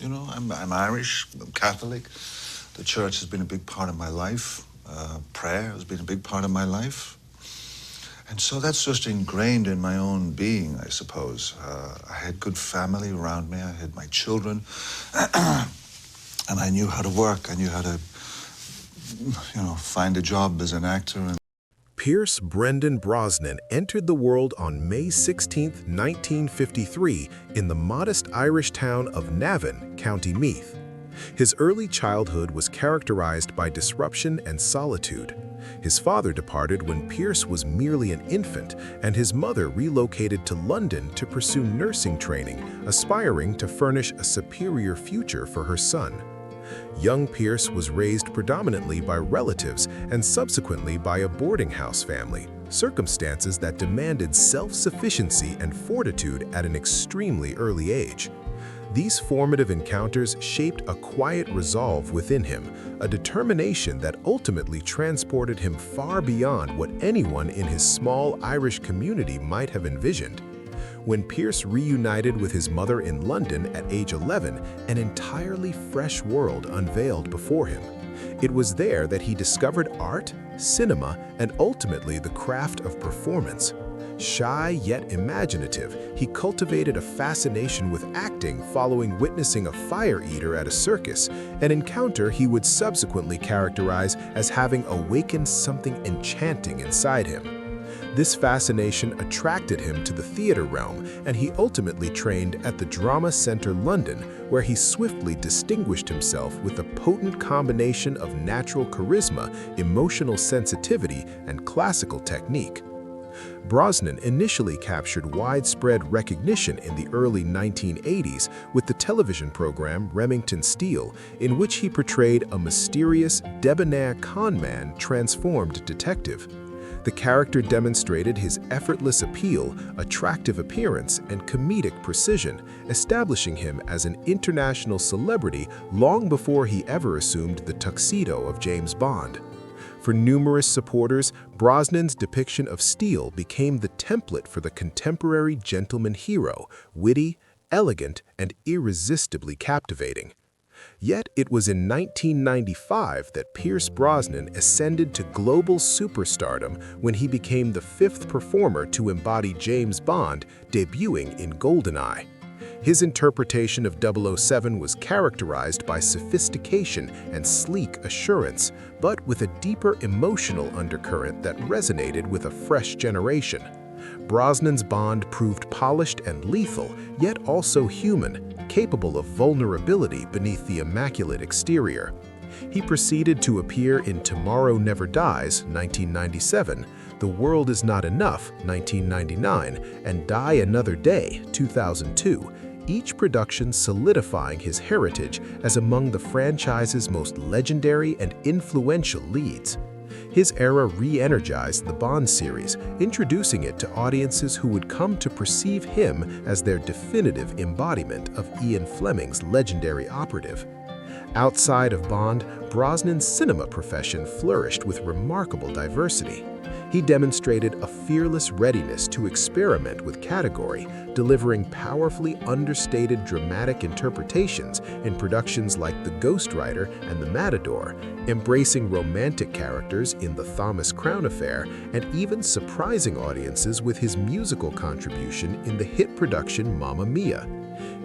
I'm Irish, I'm Catholic. The church has been a big part of my life. Prayer has been a big part of my life. And so that's just ingrained in my own being, I suppose. I had good family around me. I had my children. And I knew how to work. I knew how to, find a job as an actor. Pierce Brendan Brosnan entered the world on May 16, 1953, in the modest Irish town of Navan, County Meath. His early childhood was characterized by disruption and solitude. His father departed when Pierce was merely an infant, and his mother relocated to London to pursue nursing training, aspiring to furnish a superior future for her son. Young Pierce was raised predominantly by relatives and subsequently by a boarding house family, circumstances that demanded self-sufficiency and fortitude at an extremely early age. These formative encounters shaped a quiet resolve within him, a determination that ultimately transported him far beyond what anyone in his small Irish community might have envisioned. When Pierce reunited with his mother in London at age 11, an entirely fresh world unveiled before him. It was there that he discovered art, cinema, and ultimately the craft of performance. Shy yet imaginative, he cultivated a fascination with acting following witnessing a fire eater at a circus, an encounter he would subsequently characterize as having awakened something enchanting inside him. This fascination attracted him to the theater realm, and he ultimately trained at the Drama Centre London, where he swiftly distinguished himself with a potent combination of natural charisma, emotional sensitivity, and classical technique. Brosnan initially captured widespread recognition in the early 1980s with the television program Remington Steele, in which he portrayed a mysterious, debonair conman transformed detective. The character demonstrated his effortless appeal, attractive appearance, and comedic precision, establishing him as an international celebrity long before he ever assumed the tuxedo of James Bond. For numerous supporters, Brosnan's depiction of Steele became the template for the contemporary gentleman hero, witty, elegant, and irresistibly captivating. Yet it was in 1995 that Pierce Brosnan ascended to global superstardom when he became the fifth performer to embody James Bond, debuting in GoldenEye. His interpretation of 007 was characterized by sophistication and sleek assurance, but with a deeper emotional undercurrent that resonated with a fresh generation. Brosnan's Bond proved polished and lethal, yet also human, capable of vulnerability beneath the immaculate exterior. He proceeded to appear in Tomorrow Never Dies, 1997, The World Is Not Enough, 1999, and Die Another Day, 2002, each production solidifying his heritage as among the franchise's most legendary and influential leads. His era re-energized the Bond series, introducing it to audiences who would come to perceive him as their definitive embodiment of Ian Fleming's legendary operative. Outside of Bond, Brosnan's cinema profession flourished with remarkable diversity. He demonstrated a fearless readiness to experiment with category, delivering powerfully understated dramatic interpretations in productions like The Ghostwriter and The Matador, embracing romantic characters in The Thomas Crown Affair, and even surprising audiences with his musical contribution in the hit production Mamma Mia.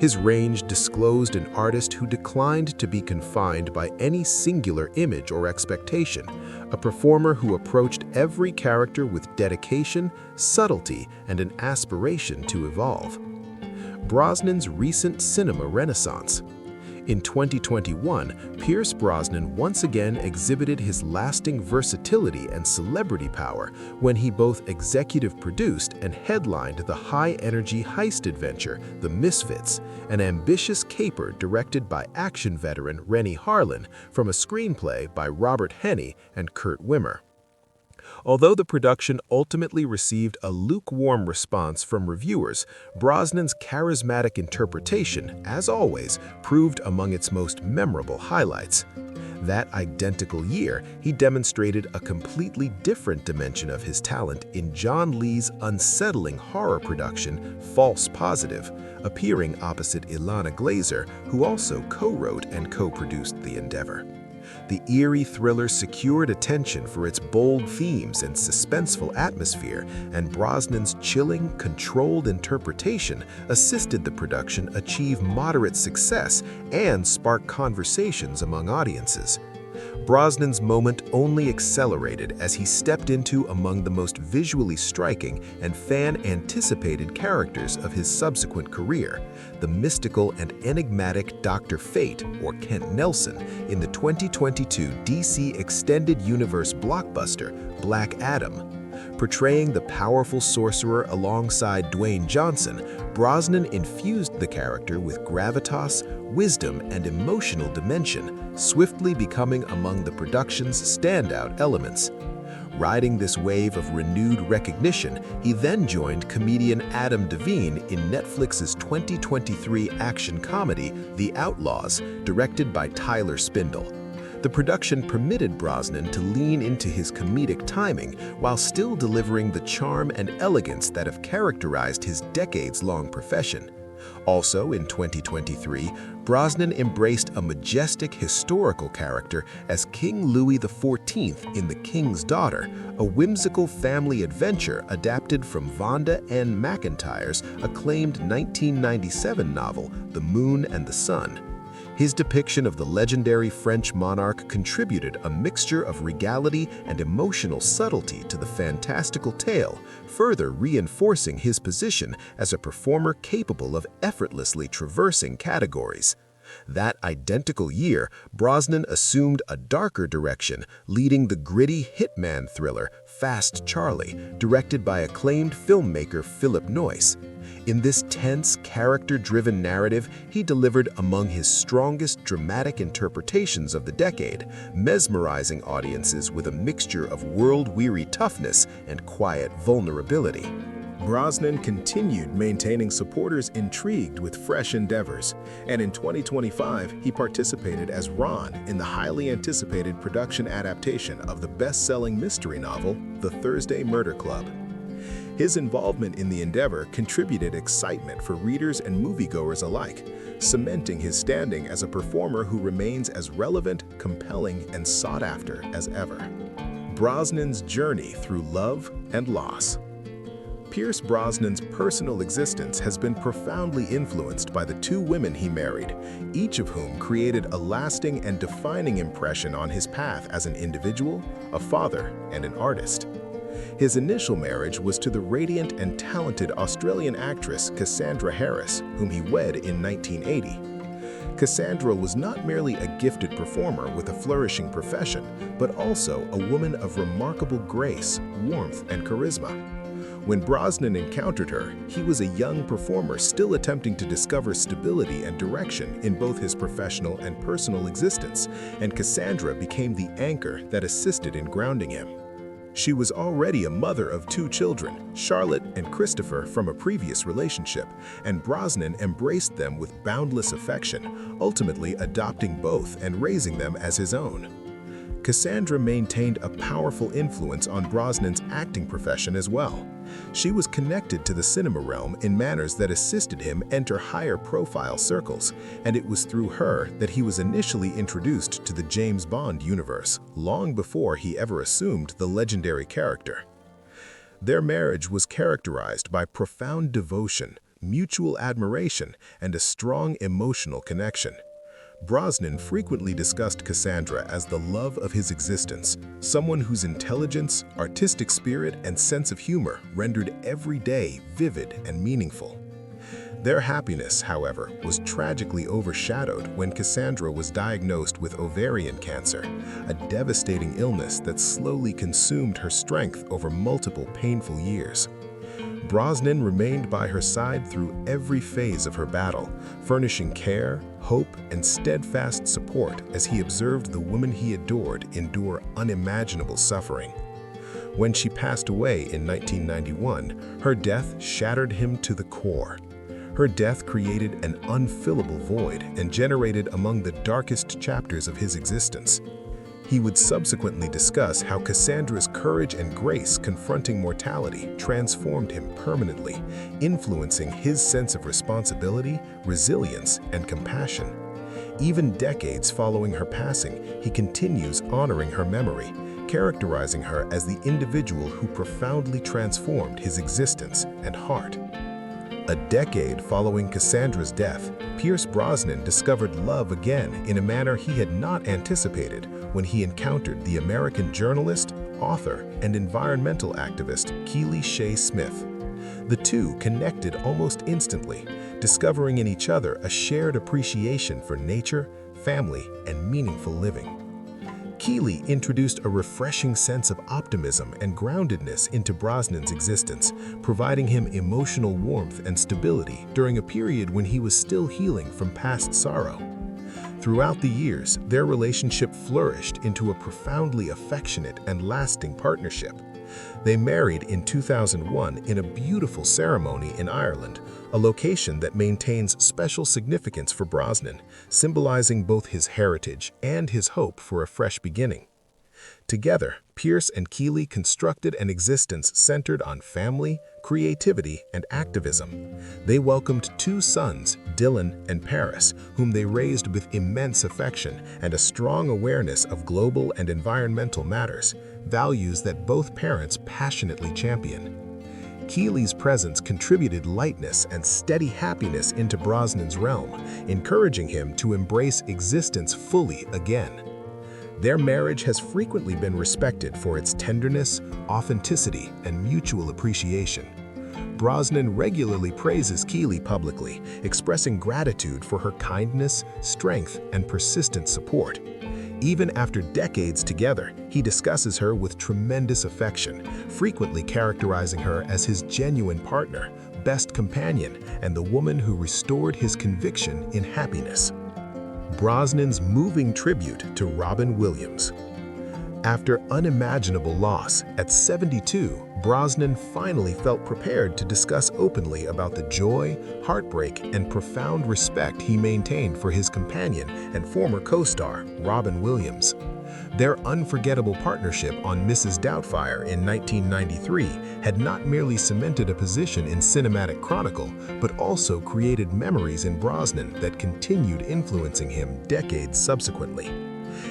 His range disclosed an artist who declined to be confined by any singular image or expectation, a performer who approached every character with dedication, subtlety, and an aspiration to evolve. Brosnan's recent cinema renaissance. In 2021, Pierce Brosnan once again exhibited his lasting versatility and celebrity power when he both executive produced and headlined the high-energy heist adventure, The Misfits, an ambitious caper directed by action veteran Rennie Harlin from a screenplay by Robert Henney and Kurt Wimmer. Although the production ultimately received a lukewarm response from reviewers, Brosnan's charismatic interpretation, as always, proved among its most memorable highlights. That identical year, he demonstrated a completely different dimension of his talent in John Lee's unsettling horror production, False Positive, appearing opposite Ilana Glazer, who also co-wrote and co-produced the endeavor. The eerie thriller secured attention for its bold themes and suspenseful atmosphere, and Brosnan's chilling, controlled interpretation assisted the production achieve moderate success and spark conversations among audiences. Brosnan's moment only accelerated as he stepped into among the most visually striking and fan-anticipated characters of his subsequent career, the mystical and enigmatic Dr. Fate, or Kent Nelson, in the 2022 DC Extended Universe blockbuster Black Adam. Portraying the powerful sorcerer alongside Dwayne Johnson, Brosnan infused the character with gravitas, wisdom, and emotional dimension, swiftly becoming among the production's standout elements. Riding this wave of renewed recognition, he then joined comedian Adam Devine in Netflix's 2023 action comedy The Outlaws, directed by Tyler Spindle. The production permitted Brosnan to lean into his comedic timing while still delivering the charm and elegance that have characterized his decades-long profession. Also in 2023, Brosnan embraced a majestic historical character as King Louis XIV in The King's Daughter, a whimsical family adventure adapted from Vonda N. McIntyre's acclaimed 1997 novel, The Moon and the Sun. His depiction of the legendary French monarch contributed a mixture of regality and emotional subtlety to the fantastical tale, further reinforcing his position as a performer capable of effortlessly traversing categories. That identical year, Brosnan assumed a darker direction, leading the gritty hitman thriller Fast Charlie, directed by acclaimed filmmaker Philip Noyce. In this tense, character-driven narrative, he delivered among his strongest dramatic interpretations of the decade, mesmerizing audiences with a mixture of world-weary toughness and quiet vulnerability. Brosnan continued maintaining supporters intrigued with fresh endeavors, and in 2025, he participated as Ron in the highly anticipated production adaptation of the best-selling mystery novel, The Thursday Murder Club. His involvement in the endeavor contributed excitement for readers and moviegoers alike, cementing his standing as a performer who remains as relevant, compelling, and sought after as ever. Brosnan's journey through love and loss. Pierce Brosnan's personal existence has been profoundly influenced by the two women he married, each of whom created a lasting and defining impression on his path as an individual, a father, and an artist. His initial marriage was to the radiant and talented Australian actress Cassandra Harris, whom he wed in 1980. Cassandra was not merely a gifted performer with a flourishing profession, but also a woman of remarkable grace, warmth, and charisma. When Brosnan encountered her, he was a young performer still attempting to discover stability and direction in both his professional and personal existence, and Cassandra became the anchor that assisted in grounding him. She was already a mother of two children, Charlotte and Christopher, from a previous relationship, and Brosnan embraced them with boundless affection, ultimately adopting both and raising them as his own. Cassandra maintained a powerful influence on Brosnan's acting profession as well. She was connected to the cinema realm in manners that assisted him enter higher-profile circles, and it was through her that he was initially introduced to the James Bond universe, long before he ever assumed the legendary character. Their marriage was characterized by profound devotion, mutual admiration, and a strong emotional connection. Brosnan frequently discussed Cassandra as the love of his existence, someone whose intelligence, artistic spirit, and sense of humor rendered every day vivid and meaningful. Their happiness, however, was tragically overshadowed when Cassandra was diagnosed with ovarian cancer, a devastating illness that slowly consumed her strength over multiple painful years. Brosnan remained by her side through every phase of her battle, furnishing care, hope, and steadfast support as he observed the woman he adored endure unimaginable suffering. When she passed away in 1991, her death shattered him to the core. Her death created an unfillable void and generated among the darkest chapters of his existence. He would subsequently discuss how Cassandra's courage and grace confronting mortality transformed him permanently, influencing his sense of responsibility, resilience, and compassion. Even decades following her passing, he continues honoring her memory, characterizing her as the individual who profoundly transformed his existence and heart. A decade following Cassandra's death, Pierce Brosnan discovered love again in a manner he had not anticipated when he encountered the American journalist, author, and environmental activist Keely Shea Smith. The two connected almost instantly, discovering in each other a shared appreciation for nature, family, and meaningful living. Keely introduced a refreshing sense of optimism and groundedness into Brosnan's existence, providing him emotional warmth and stability during a period when he was still healing from past sorrow. Throughout the years, their relationship flourished into a profoundly affectionate and lasting partnership. They married in 2001 in a beautiful ceremony in Ireland, a location that maintains special significance for Brosnan, symbolizing both his heritage and his hope for a fresh beginning. Together, Pierce and Keely constructed an existence centered on family, creativity, and activism. They welcomed two sons, Dylan and Paris, whom they raised with immense affection and a strong awareness of global and environmental matters, values that both parents passionately champion. Keely's presence contributed lightness and steady happiness into Brosnan's realm, encouraging him to embrace existence fully again. Their marriage has frequently been respected for its tenderness, authenticity, and mutual appreciation. Brosnan regularly praises Keely publicly, expressing gratitude for her kindness, strength, and persistent support. Even after decades together, he discusses her with tremendous affection, frequently characterizing her as his genuine partner, best companion, and the woman who restored his conviction in happiness. Brosnan's moving tribute to Robin Williams. After unimaginable loss, at 72, Brosnan finally felt prepared to discuss openly about the joy, heartbreak, and profound respect he maintained for his companion and former co-star, Robin Williams. Their unforgettable partnership on Mrs. Doubtfire in 1993 had not merely cemented a position in cinematic chronicle, but also created memories in Brosnan that continued influencing him decades subsequently.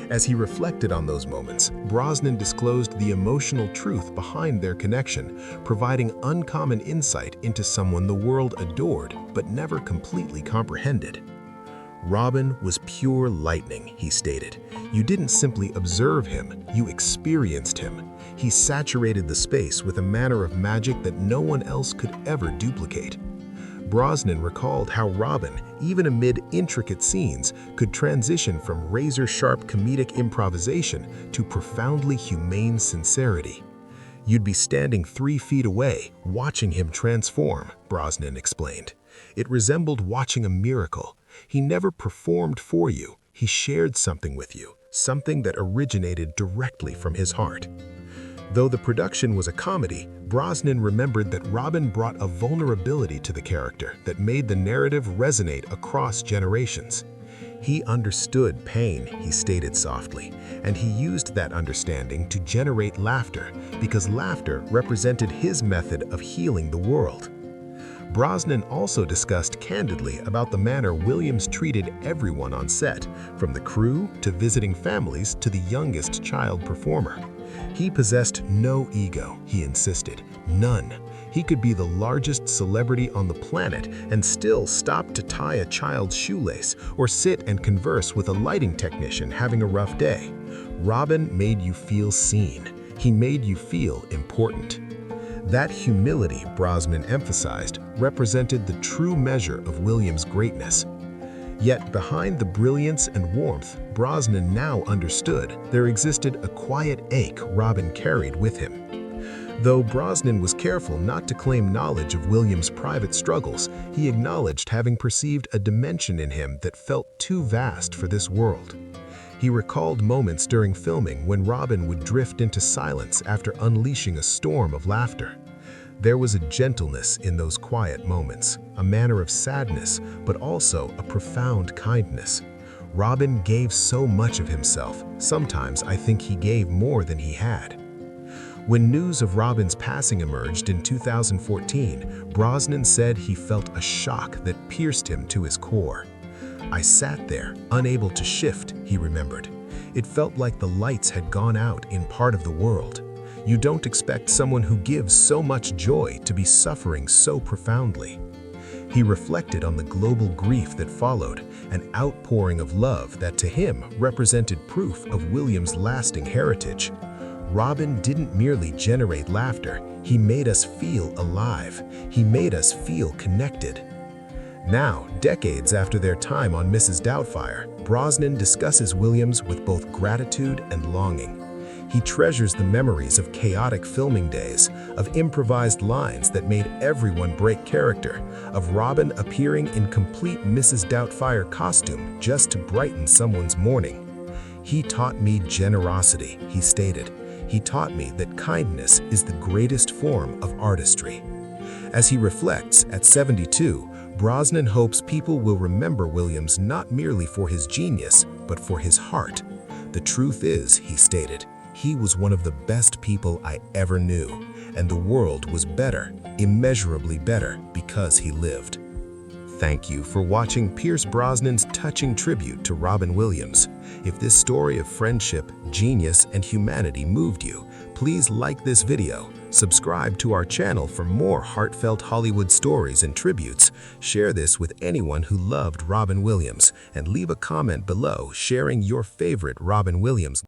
As he reflected on those moments, Brosnan disclosed the emotional truth behind their connection, providing uncommon insight into someone the world adored but never completely comprehended. Robin was pure lightning, he stated. You didn't simply observe him, you experienced him. He saturated the space with a manner of magic that no one else could ever duplicate. Brosnan recalled how Robin, even amid intricate scenes, could transition from razor-sharp comedic improvisation to profoundly humane sincerity. You'd be standing 3 feet away, watching him transform, Brosnan explained. It resembled watching a miracle. He never performed for you, he shared something with you, something that originated directly from his heart. Though the production was a comedy, Brosnan remembered that Robin brought a vulnerability to the character that made the narrative resonate across generations. He understood pain, he stated softly, and he used that understanding to generate laughter because laughter represented his method of healing the world. Brosnan also discussed candidly about the manner Williams treated everyone on set, from the crew to visiting families to the youngest child performer. He possessed no ego, he insisted, none. He could be the largest celebrity on the planet and still stop to tie a child's shoelace or sit and converse with a lighting technician having a rough day. Robin made you feel seen. He made you feel important. That humility, Brosnan emphasized, represented the true measure of Williams' greatness. Yet behind the brilliance and warmth Brosnan now understood, there existed a quiet ache Robin carried with him. Though Brosnan was careful not to claim knowledge of Williams' private struggles, he acknowledged having perceived a dimension in him that felt too vast for this world. He recalled moments during filming when Robin would drift into silence after unleashing a storm of laughter. There was a gentleness in those quiet moments, a manner of sadness, but also a profound kindness. Robin gave so much of himself. Sometimes I think he gave more than he had. When news of Robin's passing emerged in 2014, Brosnan said he felt a shock that pierced him to his core. "I sat there, unable to shift," he remembered. "It felt like the lights had gone out in part of the world." You don't expect someone who gives so much joy to be suffering so profoundly. He reflected on the global grief that followed, an outpouring of love that to him represented proof of William's lasting heritage. Robin didn't merely generate laughter, he made us feel alive. He made us feel connected. Now, decades after their time on Mrs. Doubtfire, Brosnan discusses Williams with both gratitude and longing. He treasures the memories of chaotic filming days, of improvised lines that made everyone break character, of Robin appearing in complete Mrs. Doubtfire costume just to brighten someone's morning. "He taught me generosity," he stated. "He taught me that kindness is the greatest form of artistry." As he reflects at 72, Brosnan hopes people will remember Williams not merely for his genius, but for his heart. "The truth is," he stated, "he was one of the best people I ever knew, and the world was better, immeasurably better, because he lived." Thank you for watching Pierce Brosnan's touching tribute to Robin Williams. If this story of friendship, genius, and humanity moved you, please like this video, subscribe to our channel for more heartfelt Hollywood stories and tributes, share this with anyone who loved Robin Williams, and leave a comment below sharing your favorite Robin Williams